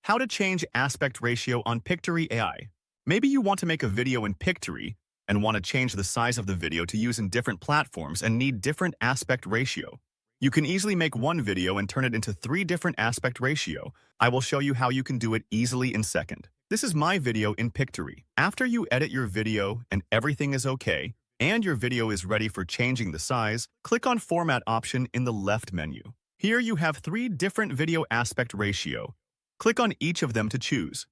How to change aspect ratio on Pictory AI. Maybe you want to make a video in Pictory and want to change the size of the video to use in different platforms and need different aspect ratio. You can easily make one video and turn it into 3 different aspect ratio. I will show you how you can do it easily in second. This is my video in Pictory. After you edit your video and everything is okay, and your video is ready for changing the size, click on Format option in the left menu. Here you have 3 different video aspect ratio. Click on each of them to choose.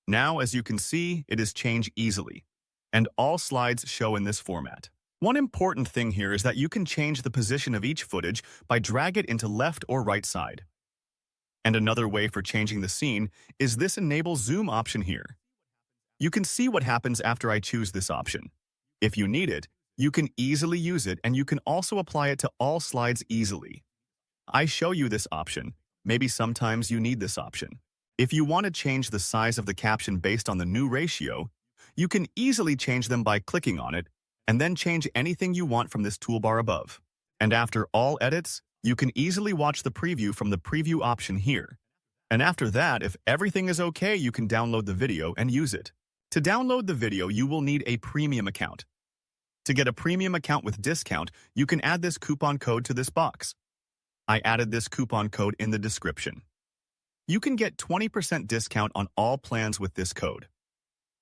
Now, as you can see, it is changed easily, and all slides show in this format. One important thing here is that you can change the position of each footage by drag it into left or right side. And another way for changing the scene is this enable zoom option here. You can see what happens after I choose this option. If you need it, you can easily use it, and you can also apply it to all slides easily. I show you this option. Maybe sometimes you need this option. If you want to change the size of the caption based on the new ratio, you can easily change them by clicking on it, and then change anything you want from this toolbar above. And after all edits, you can easily watch the preview from the preview option here. And after that, if everything is okay, you can download the video and use it. To download the video, you will need a premium account. To get a premium account with discount, you can add this coupon code to this box. I added this coupon code in the description. You can get 20% discount on all plans with this code.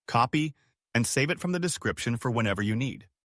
Copy and save it from the description for whenever you need.